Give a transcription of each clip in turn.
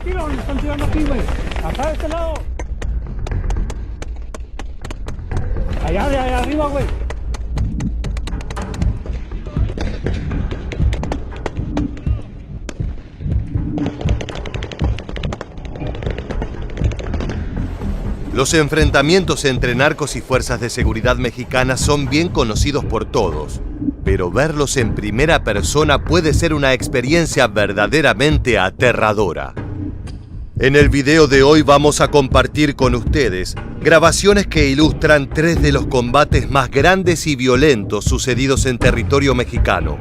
Tiro, nos están tirando aquí, güey. Acá de este lado. Allá de allá arriba, güey. Los enfrentamientos entre narcos y fuerzas de seguridad mexicanas son bien conocidos por todos, pero verlos en primera persona puede ser una experiencia verdaderamente aterradora. En el video de hoy vamos a compartir con ustedes grabaciones que ilustran 3 de los combates más grandes y violentos sucedidos en territorio mexicano.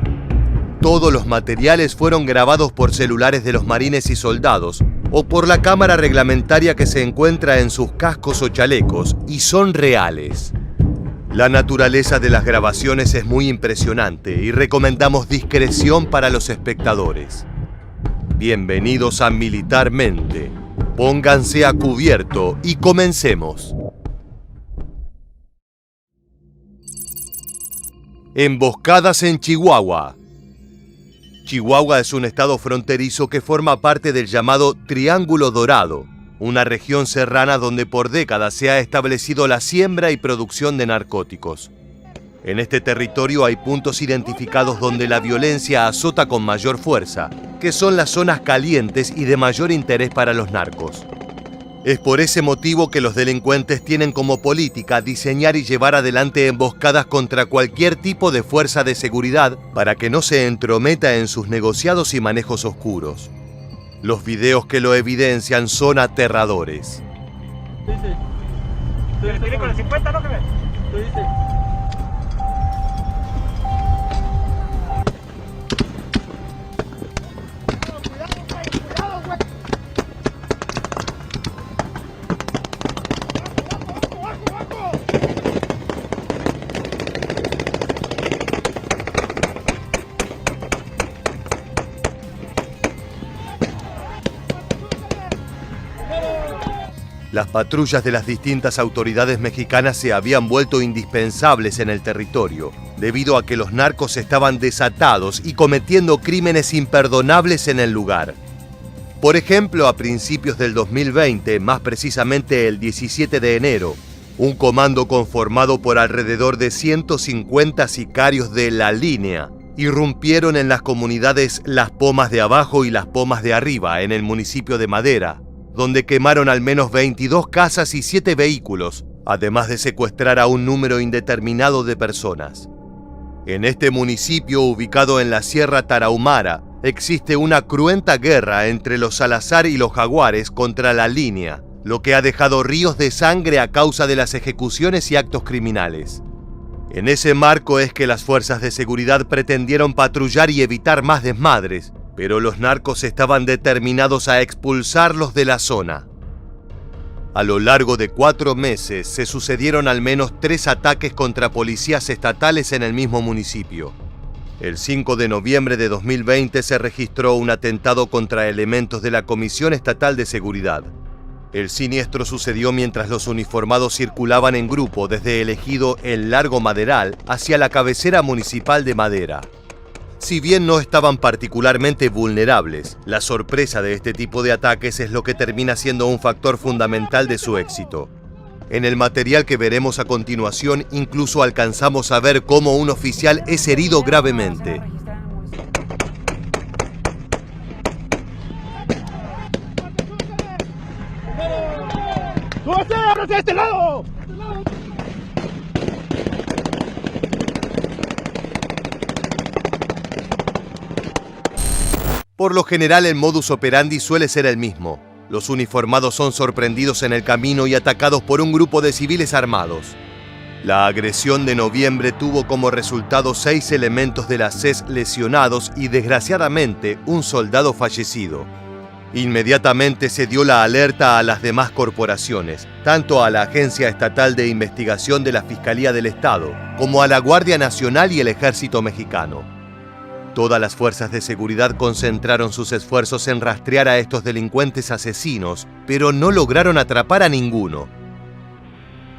Todos los materiales fueron grabados por celulares de los marines y soldados o por la cámara reglamentaria que se encuentra en sus cascos o chalecos y son reales. La naturaleza de las grabaciones es muy impresionante y recomendamos discreción para los espectadores. Bienvenidos a Militarmente. Pónganse a cubierto y comencemos. Emboscadas en Chihuahua. Chihuahua es un estado fronterizo que forma parte del llamado Triángulo Dorado, una región serrana donde por décadas se ha establecido la siembra y producción de narcóticos. En este territorio hay puntos identificados donde la violencia azota con mayor fuerza, que son las zonas calientes y de mayor interés para los narcos. Es por ese motivo que los delincuentes tienen como política diseñar y llevar adelante emboscadas contra cualquier tipo de fuerza de seguridad para que no se entrometa en sus negociados y manejos oscuros. Los videos que lo evidencian son aterradores. ¿Tiene con el 50, no? Las patrullas de las distintas autoridades mexicanas se habían vuelto indispensables en el territorio, debido a que los narcos estaban desatados y cometiendo crímenes imperdonables en el lugar. Por ejemplo, a principios del 2020, más precisamente el 17 de enero, un comando conformado por alrededor de 150 sicarios de La Línea irrumpieron en las comunidades Las Pomas de Abajo y Las Pomas de Arriba, en el municipio de Madera, donde quemaron al menos 22 casas y 7 vehículos, además de secuestrar a un número indeterminado de personas. En este municipio, ubicado en la Sierra Tarahumara, existe una cruenta guerra entre los Salazar y los Jaguares contra La Línea, lo que ha dejado ríos de sangre a causa de las ejecuciones y actos criminales. En ese marco es que las fuerzas de seguridad pretendieron patrullar y evitar más desmadres, pero los narcos estaban determinados a expulsarlos de la zona. A lo largo de 4 meses se sucedieron al menos 3 ataques contra policías estatales en el mismo municipio. El 5 de noviembre de 2020 se registró un atentado contra elementos de la Comisión Estatal de Seguridad. El siniestro sucedió mientras los uniformados circulaban en grupo desde el ejido El Largo Maderal hacia la cabecera municipal de Madera. Si bien no estaban particularmente vulnerables, la sorpresa de este tipo de ataques es lo que termina siendo un factor fundamental de su éxito. En el material que veremos a continuación, incluso alcanzamos a ver cómo un oficial es herido gravemente. ¡Súbase! ¡Ábrase de este lado! Por lo general, el modus operandi suele ser el mismo. Los uniformados son sorprendidos en el camino y atacados por un grupo de civiles armados. La agresión de noviembre tuvo como resultado 6 elementos de la SES lesionados y, desgraciadamente, un soldado fallecido. Inmediatamente se dio la alerta a las demás corporaciones, tanto a la Agencia Estatal de Investigación de la Fiscalía del Estado, como a la Guardia Nacional y el Ejército Mexicano. Todas las fuerzas de seguridad concentraron sus esfuerzos en rastrear a estos delincuentes asesinos, pero no lograron atrapar a ninguno.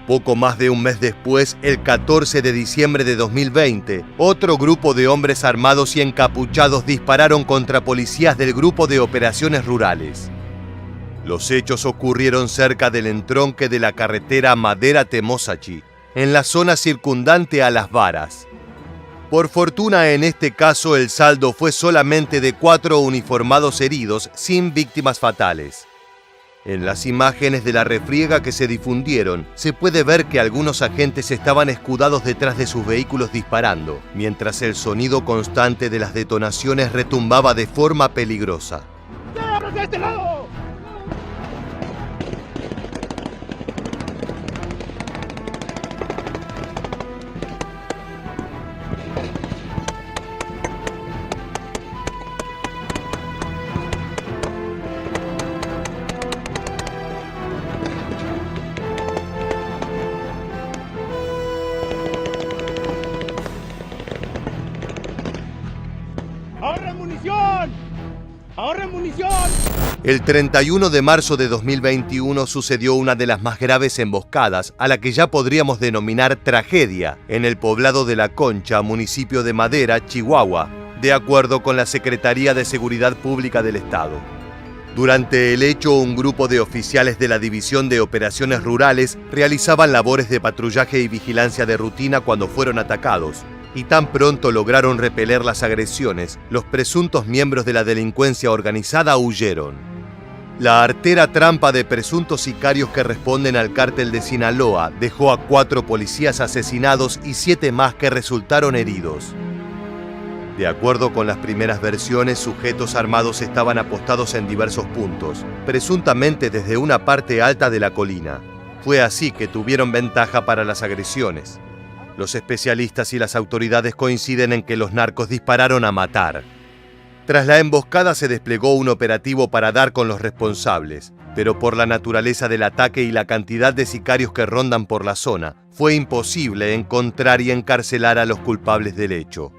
Poco más de un mes después, el 14 de diciembre de 2020, otro grupo de hombres armados y encapuchados dispararon contra policías del Grupo de Operaciones Rurales. Los hechos ocurrieron cerca del entronque de la carretera Madera-Temosachi, en la zona circundante a Las Varas. Por fortuna, en este caso, el saldo fue solamente de 4 uniformados heridos, sin víctimas fatales. En las imágenes de la refriega que se difundieron, se puede ver que algunos agentes estaban escudados detrás de sus vehículos disparando, mientras el sonido constante de las detonaciones retumbaba de forma peligrosa. ¡De este lado! ¡Ahorren munición! ¡Ahorren munición! El 31 de marzo de 2021 sucedió una de las más graves emboscadas, a la que ya podríamos denominar tragedia, en el poblado de La Concha, municipio de Madera, Chihuahua, de acuerdo con la Secretaría de Seguridad Pública del Estado. Durante el hecho, un grupo de oficiales de la División de Operaciones Rurales realizaban labores de patrullaje y vigilancia de rutina cuando fueron atacados, y tan pronto lograron repeler las agresiones, los presuntos miembros de la delincuencia organizada huyeron. La artera trampa de presuntos sicarios que responden al cártel de Sinaloa dejó a 4 policías asesinados y 7 más que resultaron heridos. De acuerdo con las primeras versiones, sujetos armados estaban apostados en diversos puntos, presuntamente desde una parte alta de la colina. Fue así que tuvieron ventaja para las agresiones. Los especialistas y las autoridades coinciden en que los narcos dispararon a matar. Tras la emboscada se desplegó un operativo para dar con los responsables, pero por la naturaleza del ataque y la cantidad de sicarios que rondan por la zona, fue imposible encontrar y encarcelar a los culpables del hecho.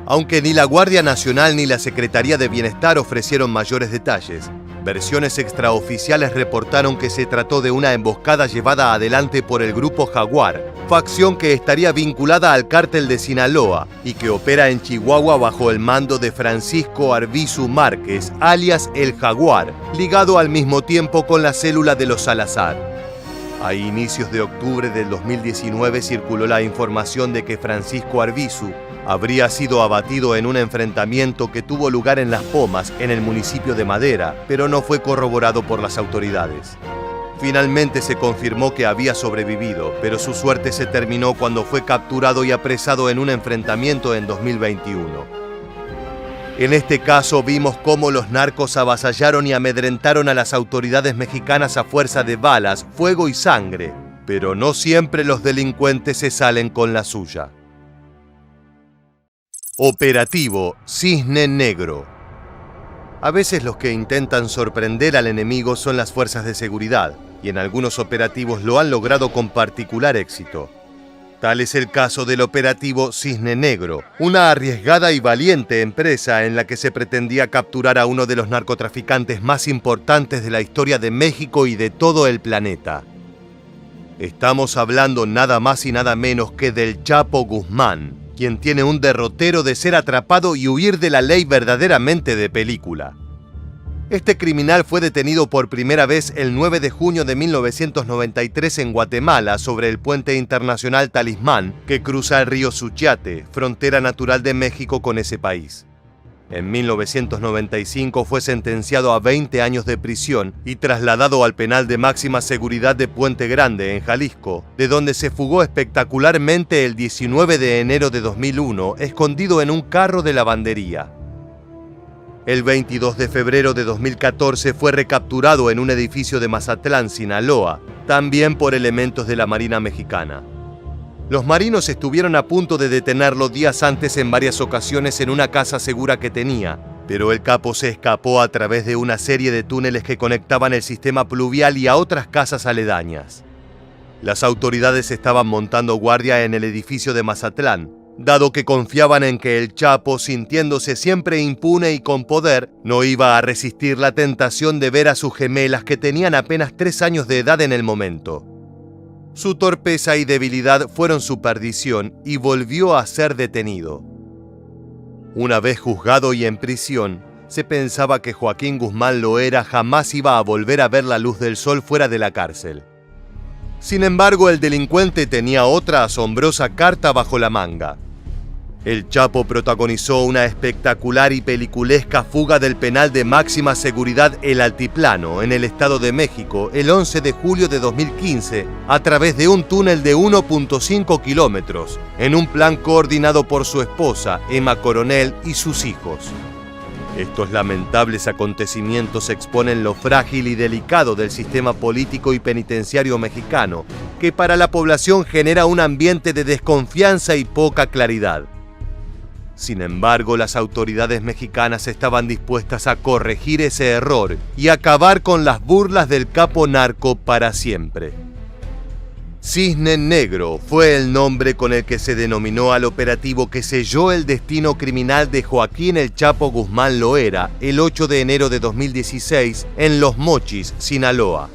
Aunque ni la Guardia Nacional ni la Secretaría de Bienestar ofrecieron mayores detalles, versiones extraoficiales reportaron que se trató de una emboscada llevada adelante por el Grupo Jaguar, facción que estaría vinculada al cártel de Sinaloa y que opera en Chihuahua bajo el mando de Francisco Arbizu Márquez, alias El Jaguar, ligado al mismo tiempo con la célula de los Salazar. A inicios de octubre del 2019 circuló la información de que Francisco Arbizu habría sido abatido en un enfrentamiento que tuvo lugar en Las Pomas, en el municipio de Madera, pero no fue corroborado por las autoridades. Finalmente se confirmó que había sobrevivido, pero su suerte se terminó cuando fue capturado y apresado en un enfrentamiento en 2021. En este caso vimos cómo los narcos avasallaron y amedrentaron a las autoridades mexicanas a fuerza de balas, fuego y sangre, pero no siempre los delincuentes se salen con la suya. Operativo Cisne Negro. A veces los que intentan sorprender al enemigo son las fuerzas de seguridad, y en algunos operativos lo han logrado con particular éxito. Tal es el caso del operativo Cisne Negro, una arriesgada y valiente empresa en la que se pretendía capturar a uno de los narcotraficantes más importantes de la historia de México y de todo el planeta. Estamos hablando nada más y nada menos que del Chapo Guzmán, quien tiene un derrotero de ser atrapado y huir de la ley verdaderamente de película. Este criminal fue detenido por primera vez el 9 de junio de 1993 en Guatemala sobre el puente internacional Talismán que cruza el río Suchiate, frontera natural de México con ese país. En 1995 fue sentenciado a 20 años de prisión y trasladado al penal de máxima seguridad de Puente Grande, en Jalisco, de donde se fugó espectacularmente el 19 de enero de 2001, escondido en un carro de lavandería. El 22 de febrero de 2014 fue recapturado en un edificio de Mazatlán, Sinaloa, también por elementos de la Marina Mexicana. Los marinos estuvieron a punto de detenerlo días antes en varias ocasiones en una casa segura que tenía, pero el capo se escapó a través de una serie de túneles que conectaban el sistema pluvial y a otras casas aledañas. Las autoridades estaban montando guardia en el edificio de Mazatlán, dado que confiaban en que el Chapo, sintiéndose siempre impune y con poder, no iba a resistir la tentación de ver a sus gemelas que tenían apenas 3 años de edad en el momento. Su torpeza y debilidad fueron su perdición y volvió a ser detenido. Una vez juzgado y en prisión, se pensaba que Joaquín Guzmán Loera jamás iba a volver a ver la luz del sol fuera de la cárcel. Sin embargo, el delincuente tenía otra asombrosa carta bajo la manga. El Chapo protagonizó una espectacular y peliculesca fuga del penal de máxima seguridad El Altiplano, en el Estado de México, el 11 de julio de 2015, a través de un túnel de 1.5 kilómetros, en un plan coordinado por su esposa, Emma Coronel, y sus hijos. Estos lamentables acontecimientos exponen lo frágil y delicado del sistema político y penitenciario mexicano, que para la población genera un ambiente de desconfianza y poca claridad. Sin embargo, las autoridades mexicanas estaban dispuestas a corregir ese error y acabar con las burlas del capo narco para siempre. Cisne Negro fue el nombre con el que se denominó al operativo que selló el destino criminal de Joaquín El Chapo Guzmán Loera el 8 de enero de 2016 en Los Mochis, Sinaloa.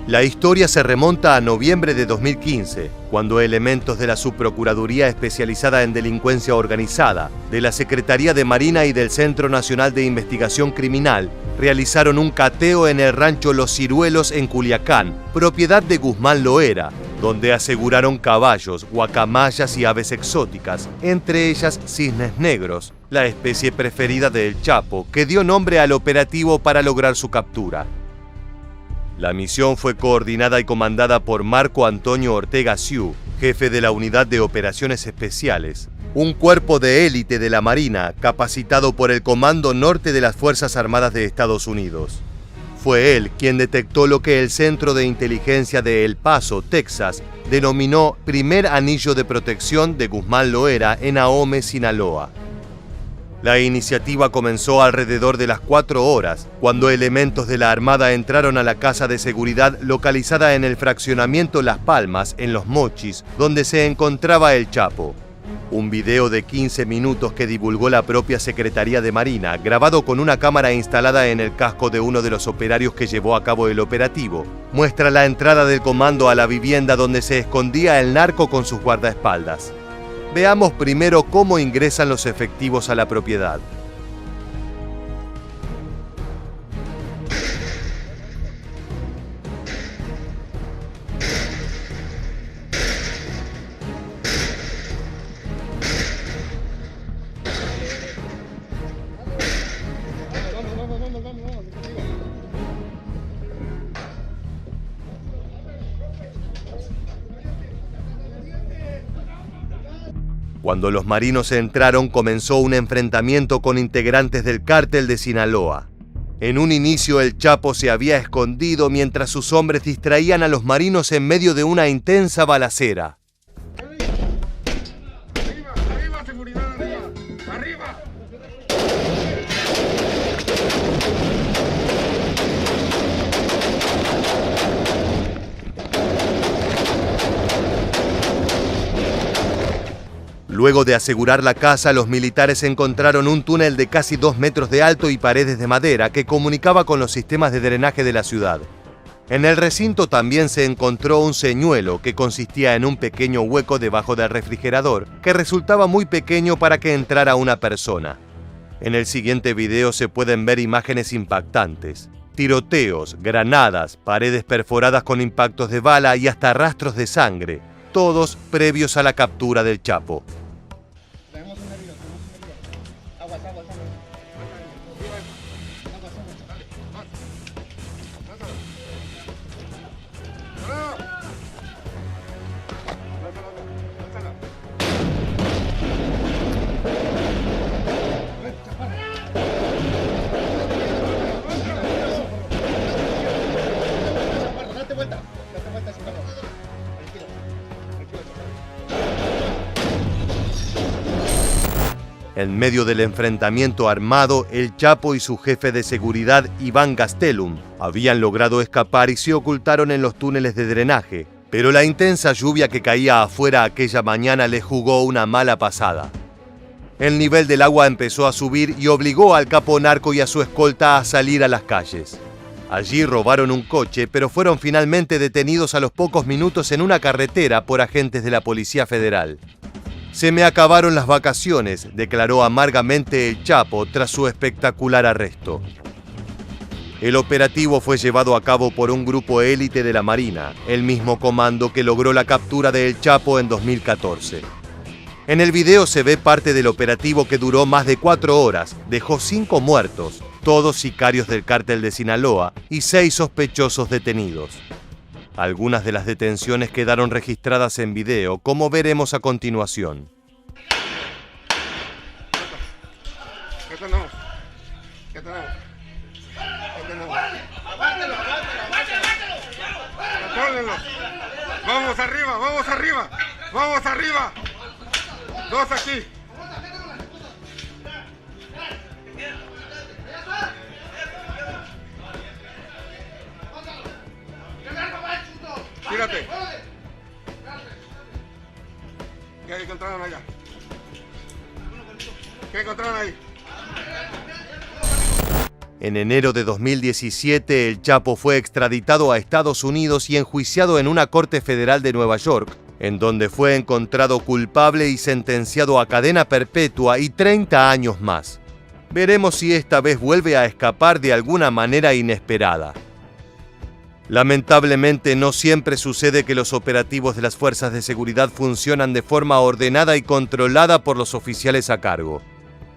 La historia se remonta a noviembre de 2015, cuando elementos de la Subprocuraduría Especializada en Delincuencia Organizada, de la Secretaría de Marina y del Centro Nacional de Investigación Criminal realizaron un cateo en el rancho Los Ciruelos en Culiacán, propiedad de Guzmán Loera, donde aseguraron caballos, guacamayas y aves exóticas, entre ellas cisnes negros, la especie preferida del Chapo, que dio nombre al operativo para lograr su captura. La misión fue coordinada y comandada por Marco Antonio Ortega Siu, jefe de la Unidad de Operaciones Especiales, un cuerpo de élite de la Marina capacitado por el Comando Norte de las Fuerzas Armadas de Estados Unidos. Fue él quien detectó lo que el Centro de Inteligencia de El Paso, Texas, denominó Primer Anillo de Protección de Guzmán Loera en Ahome, Sinaloa. La iniciativa comenzó alrededor de las 4 horas, cuando elementos de la Armada entraron a la casa de seguridad localizada en el fraccionamiento Las Palmas, en Los Mochis, donde se encontraba el Chapo. Un video de 15 minutos que divulgó la propia Secretaría de Marina, grabado con una cámara instalada en el casco de uno de los operarios que llevó a cabo el operativo, muestra la entrada del comando a la vivienda donde se escondía el narco con sus guardaespaldas. Veamos primero cómo ingresan los efectivos a la propiedad. Cuando los marinos entraron, comenzó un enfrentamiento con integrantes del cártel de Sinaloa. En un inicio, el Chapo se había escondido mientras sus hombres distraían a los marinos en medio de una intensa balacera. ¡Arriba, seguridad, arriba! ¡Arriba! Luego de asegurar la casa, los militares encontraron un túnel de casi 2 metros de alto y paredes de madera que comunicaba con los sistemas de drenaje de la ciudad. En el recinto también se encontró un señuelo que consistía en un pequeño hueco debajo del refrigerador que resultaba muy pequeño para que entrara una persona. En el siguiente video se pueden ver imágenes impactantes: tiroteos, granadas, paredes perforadas con impactos de bala y hasta rastros de sangre, todos previos a la captura del Chapo. En medio del enfrentamiento armado, el Chapo y su jefe de seguridad, Iván Gastelum, habían logrado escapar y se ocultaron en los túneles de drenaje, pero la intensa lluvia que caía afuera aquella mañana les jugó una mala pasada. El nivel del agua empezó a subir y obligó al capo narco y a su escolta a salir a las calles. Allí robaron un coche, pero fueron finalmente detenidos a los pocos minutos en una carretera por agentes de la Policía Federal. Se me acabaron las vacaciones, declaró amargamente el Chapo tras su espectacular arresto. El operativo fue llevado a cabo por un grupo élite de la Marina, el mismo comando que logró la captura de El Chapo en 2014. En el video se ve parte del operativo que duró más de 4 horas, dejó 5 muertos, todos sicarios del cártel de Sinaloa y 6 sospechosos detenidos. Algunas de las detenciones quedaron registradas en video, como veremos a continuación. ¿Qué tenemos? ¿Qué tenemos? Contróllenlo. Vamos arriba, vamos arriba, vamos arriba. 2 aquí. Tírate. ¿Qué encontraron allá? ¿Qué encontraron ahí? En enero de 2017, el Chapo fue extraditado a Estados Unidos y enjuiciado en una corte federal de Nueva York, en donde fue encontrado culpable y sentenciado a cadena perpetua y 30 años más. Veremos si esta vez vuelve a escapar de alguna manera inesperada. Lamentablemente, no siempre sucede que los operativos de las fuerzas de seguridad funcionan de forma ordenada y controlada por los oficiales a cargo.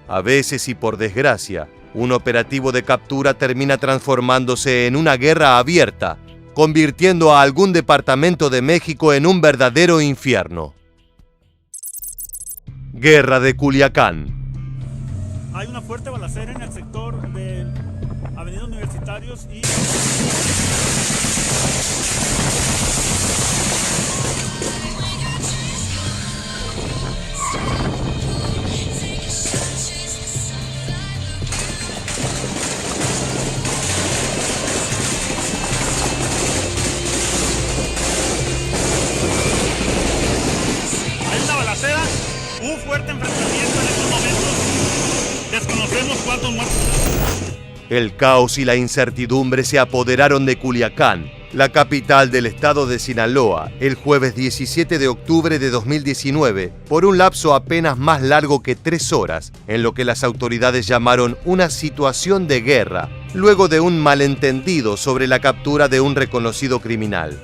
A veces, y por desgracia, un operativo de captura termina transformándose en una guerra abierta, convirtiendo a algún departamento de México en un verdadero infierno. Guerra de Culiacán. Hay una fuerte balacera en el sector de Avenida Universitarios y... Un fuerte enfrentamiento en estos momentos. Desconocemos cuántos muertos. El caos y la incertidumbre se apoderaron de Culiacán, la capital del estado de Sinaloa, el jueves 17 de octubre de 2019, por un lapso apenas más largo que 3 horas, en lo que las autoridades llamaron una situación de guerra, luego de un malentendido sobre la captura de un reconocido criminal.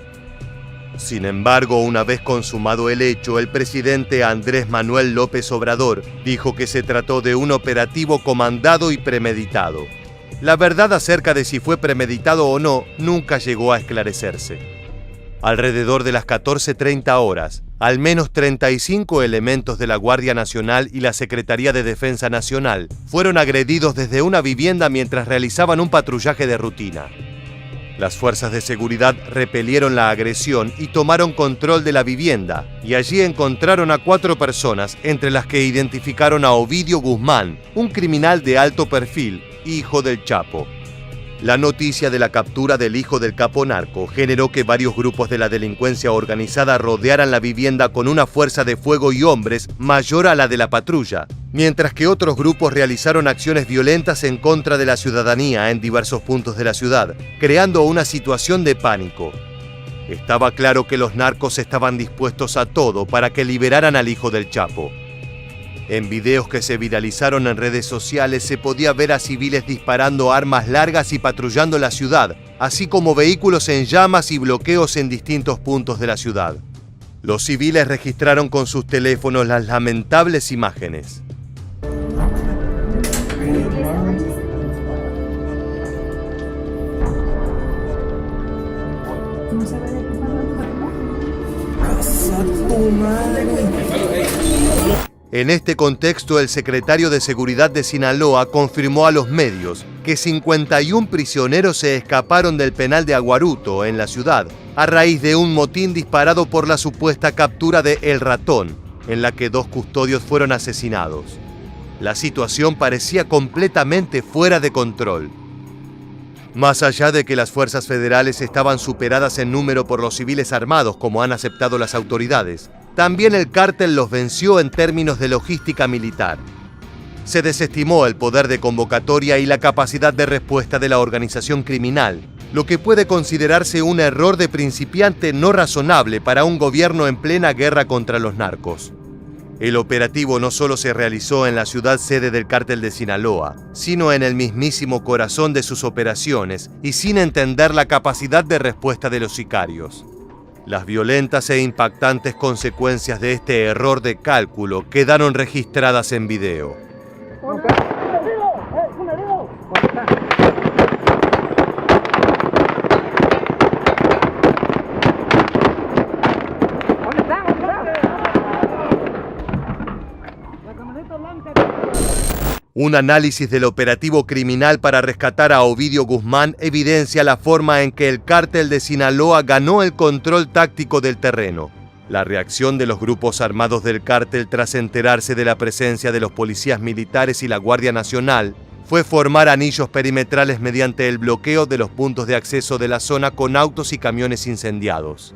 Sin embargo, una vez consumado el hecho, el presidente Andrés Manuel López Obrador dijo que se trató de un operativo comandado y premeditado. La verdad acerca de si fue premeditado o no nunca llegó a esclarecerse. Alrededor de las 14:30 horas, al menos 35 elementos de la Guardia Nacional y la Secretaría de Defensa Nacional fueron agredidos desde una vivienda mientras realizaban un patrullaje de rutina. Las fuerzas de seguridad repelieron la agresión y tomaron control de la vivienda, y allí encontraron a 4 personas, entre las que identificaron a Ovidio Guzmán, un criminal de alto perfil, hijo del Chapo. La noticia de la captura del hijo del capo narco generó que varios grupos de la delincuencia organizada rodearan la vivienda con una fuerza de fuego y hombres mayor a la de la patrulla, mientras que otros grupos realizaron acciones violentas en contra de la ciudadanía en diversos puntos de la ciudad, creando una situación de pánico. Estaba claro que los narcos estaban dispuestos a todo para que liberaran al hijo del Chapo. En videos que se viralizaron en redes sociales se podía ver a civiles disparando armas largas y patrullando la ciudad, así como vehículos en llamas y bloqueos en distintos puntos de la ciudad. Los civiles registraron con sus teléfonos las lamentables imágenes. En este contexto, el secretario de Seguridad de Sinaloa confirmó a los medios que 51 prisioneros se escaparon del penal de Aguaruto, en la ciudad, a raíz de un motín disparado por la supuesta captura de El Ratón, en la que 2 custodios fueron asesinados. La situación parecía completamente fuera de control. Más allá de que las fuerzas federales estaban superadas en número por los civiles armados, como han aceptado las autoridades, también el cártel los venció en términos de logística militar. Se desestimó el poder de convocatoria y la capacidad de respuesta de la organización criminal, lo que puede considerarse un error de principiante no razonable para un gobierno en plena guerra contra los narcos. El operativo no solo se realizó en la ciudad sede del cártel de Sinaloa, sino en el mismísimo corazón de sus operaciones y sin entender la capacidad de respuesta de los sicarios. Las violentas e impactantes consecuencias de este error de cálculo quedaron registradas en video. Un análisis del operativo criminal para rescatar a Ovidio Guzmán evidencia la forma en que el cártel de Sinaloa ganó el control táctico del terreno. La reacción de los grupos armados del cártel tras enterarse de la presencia de los policías militares y la Guardia Nacional fue formar anillos perimetrales mediante el bloqueo de los puntos de acceso de la zona con autos y camiones incendiados.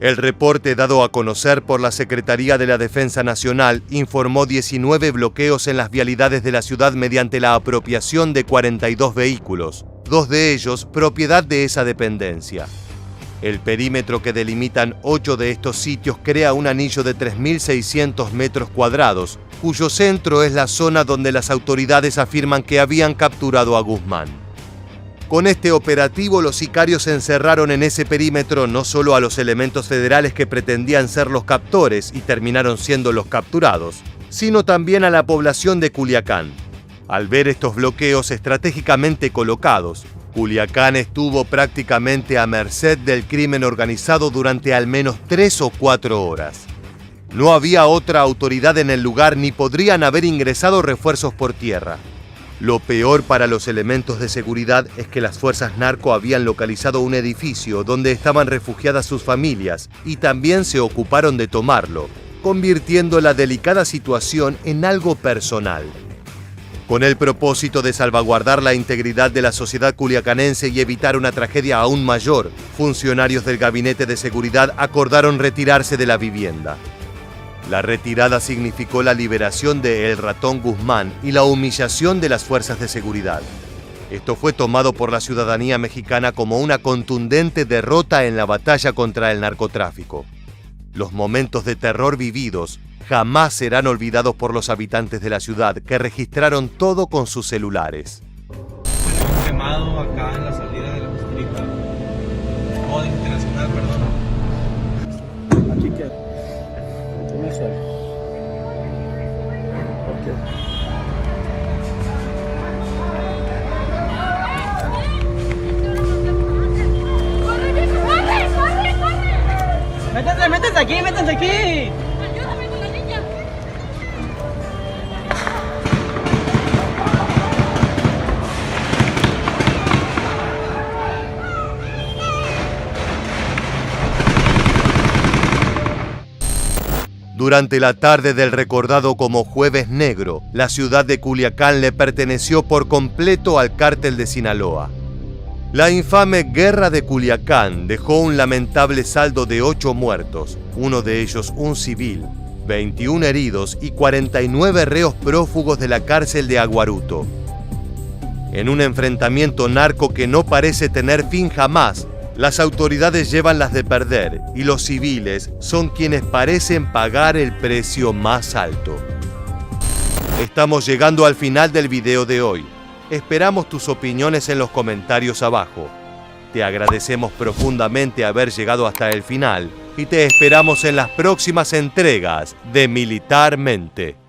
El reporte dado a conocer por la Secretaría de la Defensa Nacional informó 19 bloqueos en las vialidades de la ciudad mediante la apropiación de 42 vehículos, 2 de ellos propiedad de esa dependencia. El perímetro que delimitan 8 de estos sitios crea un anillo de 3.600 metros cuadrados, cuyo centro es la zona donde las autoridades afirman que habían capturado a Guzmán. Con este operativo, los sicarios encerraron en ese perímetro no solo a los elementos federales que pretendían ser los captores y terminaron siendo los capturados, sino también a la población de Culiacán. Al ver estos bloqueos estratégicamente colocados, Culiacán estuvo prácticamente a merced del crimen organizado durante al menos 3 o 4 horas. No había otra autoridad en el lugar ni podrían haber ingresado refuerzos por tierra. Lo peor para los elementos de seguridad es que las fuerzas narco habían localizado un edificio donde estaban refugiadas sus familias y también se ocuparon de tomarlo, convirtiendo la delicada situación en algo personal. Con el propósito de salvaguardar la integridad de la sociedad culiacanense y evitar una tragedia aún mayor, funcionarios del Gabinete de Seguridad acordaron retirarse de la vivienda. La retirada significó la liberación de El Ratón Guzmán y la humillación de las fuerzas de seguridad. Esto fue tomado por la ciudadanía mexicana como una contundente derrota en la batalla contra el narcotráfico. Los momentos de terror vividos jamás serán olvidados por los habitantes de la ciudad, que registraron todo con sus celulares. Un quemado acá en la salida de la distrito. O de Internacional, perdón. Aquí queda. Muy suave. Ok. Métanse aquí. Ayúdame con la niña. Durante la tarde del recordado como Jueves Negro, la ciudad de Culiacán le perteneció por completo al cártel de Sinaloa. La infame Guerra de Culiacán dejó un lamentable saldo de 8 muertos, uno de ellos un civil, 21 heridos y 49 reos prófugos de la cárcel de Aguaruto. En un enfrentamiento narco que no parece tener fin jamás, las autoridades llevan las de perder y los civiles son quienes parecen pagar el precio más alto. Estamos llegando al final del video de hoy. Esperamos tus opiniones en los comentarios abajo. Te agradecemos profundamente haber llegado hasta el final y te esperamos en las próximas entregas de Militarmente.